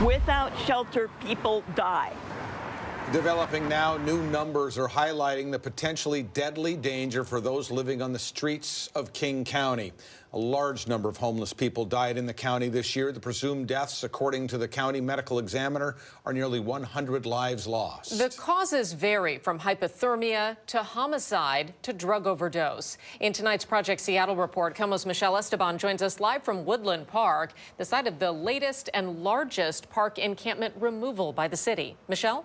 Without shelter, people die. Developing now, new numbers are highlighting the potentially deadly danger for those living on the streets of King County. A large number of homeless people died in the county this year. The presumed deaths, according to the county medical examiner, are nearly 100 lives lost. The causes vary from hypothermia to homicide to drug overdose. In tonight's Project Seattle report, KOMO's Michelle Esteban joins us live from Woodland Park, the site of the latest and largest park encampment removal by the city. Michelle?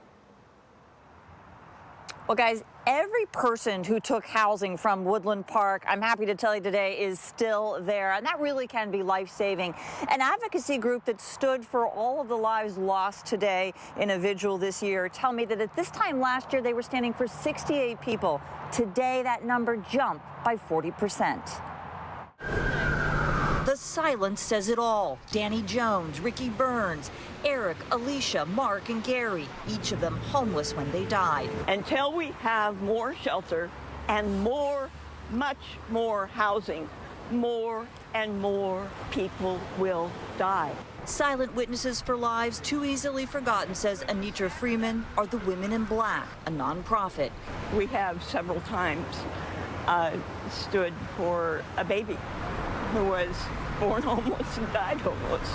Well, guys, every person who took housing from Woodland Park, I'm happy to tell you today, is still there. And that really can be life-saving. An advocacy group that stood for all of the lives lost today in a vigil this year tell me that at this time last year, they were standing for 68 people. Today, that number jumped by 40%. The silence says it all. Danny Jones, Rickey Burns, Eric, Alicia, Mark, and Gary, each of them homeless when they died. Until we have more shelter and much more housing, more and more people will die. Silent witnesses for lives too easily forgotten, says Anitra Freeman, are the Women in Black, a nonprofit. We have several times stood for a baby who was born homeless and died homeless.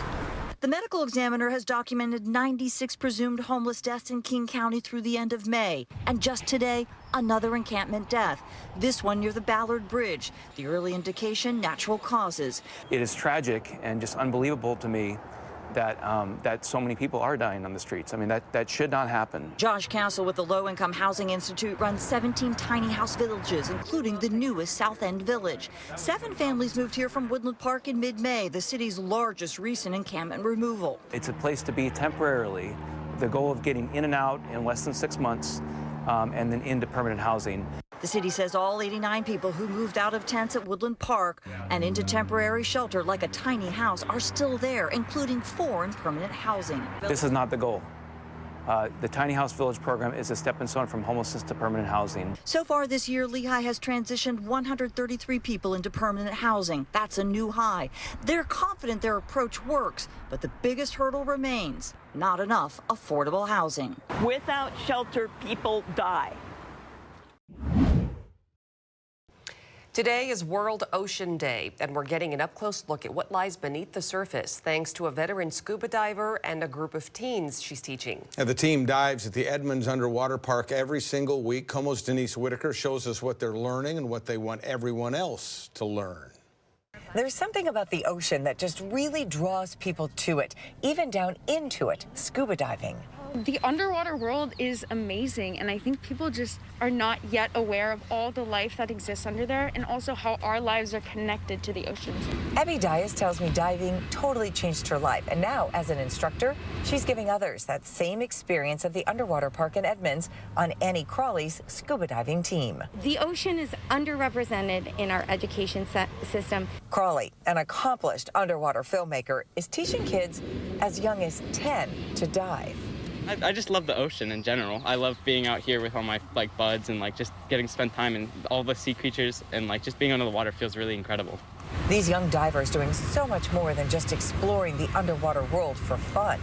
The medical examiner has documented 96 presumed homeless deaths in King County through the end of May. And just today, another encampment death. This one near the Ballard Bridge. The early indication, natural causes. It is tragic and just unbelievable to me that so many people are dying on the streets. I mean, that should not happen. Josh Castle with the Low Income Housing Institute runs 17 tiny house villages, including the newest South End Village. 7 families moved here from Woodland Park in mid-May, the city's largest recent encampment removal. It's a place to be temporarily, the goal of getting in and out in less than 6 months, and then into permanent housing. The city says all 89 people who moved out of tents at Woodland Park and into temporary shelter like a tiny house are still there, including 4 in permanent housing. This is not the goal. The Tiny House Village program is a stepping stone from homelessness to permanent housing. So far this year, Lehigh has transitioned 133 people into permanent housing. That's a new high. They're confident their approach works, but the biggest hurdle remains: not enough affordable housing. Without shelter, people die. Today is World Ocean Day, and we're getting an up-close look at what lies beneath the surface, thanks to a veteran scuba diver and a group of teens she's teaching. And the team dives at the Edmonds Underwater Park every single week. KOMO's Denise Whitaker shows us what they're learning and what they want everyone else to learn. There's something about the ocean that just really draws people to it, even down into it, scuba diving. The underwater world is amazing, and I think people just are not yet aware of all the life that exists under there and also how our lives are connected to the oceans. Abby Dias tells me diving totally changed her life, and now as an instructor, she's giving others that same experience at the underwater park in Edmonds on Annie Crawley's scuba diving team. The ocean is underrepresented in our education system. Crawley, an accomplished underwater filmmaker, is teaching kids as young as 10 to dive. I just love the ocean in general. I love being out here with all my buds and just getting to spend time in all the sea creatures, and just being under the water feels really incredible. These young divers doing so much more than just exploring the underwater world for fun.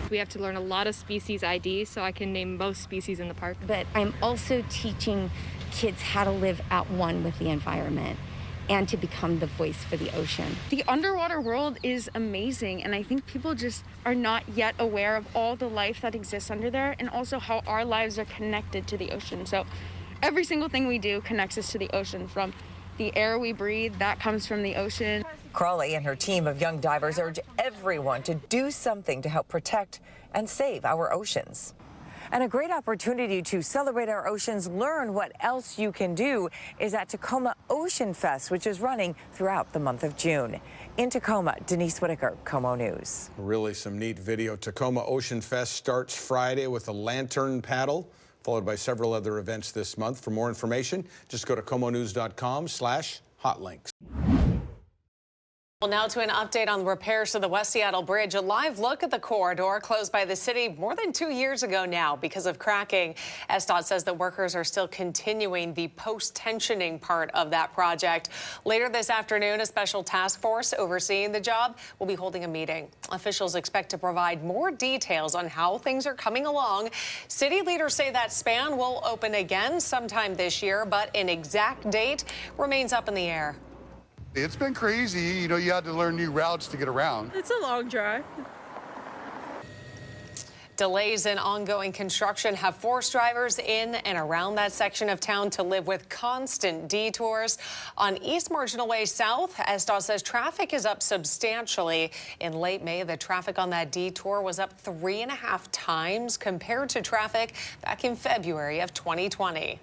We have to learn a lot of species ID so I can name most species in the park. But I'm also teaching kids how to live at one with the environment and to become the voice for the ocean. The underwater world is amazing, and I think people just are not yet aware of all the life that exists under there and also how our lives are connected to the ocean. So every single thing we do connects us to the ocean. From the air we breathe, that comes from the ocean. Crawley and her team of young divers urge everyone to do something to help protect and save our oceans. And a great opportunity to celebrate our oceans, learn what else you can do, is at Tacoma Ocean Fest, which is running throughout the month of June. In Tacoma, Denise Whitaker, KOMO News. Really some neat video. Tacoma Ocean Fest starts Friday with a lantern paddle, followed by several other events this month. For more information, just go to komonews.com/hotlinks. Well, now to an update on repairs to the West Seattle Bridge. A live look at the corridor closed by the city more than 2 years ago now because of cracking. SDOT says that workers are still continuing the post-tensioning part of that project. Later this afternoon, a special task force overseeing the job will be holding a meeting. Officials expect to provide more details on how things are coming along. City leaders say that span will open again sometime this year, but an exact date remains up in the air. It's been crazy. You know, you had to learn new routes to get around. It's a long drive. Delays in ongoing construction have forced drivers in and around that section of town to live with constant detours. On East Marginal Way South, SDOT says traffic is up substantially. In late May, the traffic on that detour was up 3.5 times compared to traffic back in February of 2020.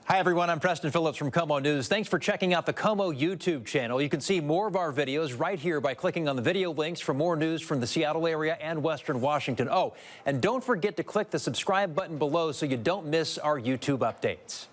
Hi, everyone. I'm Preston Phillips from KOMO News. Thanks for checking out the KOMO YouTube channel. You can see more of our videos right here by clicking on the video links for more news from the Seattle area and Western Washington. Oh, and don't forget to click the subscribe button below so you don't miss our YouTube updates.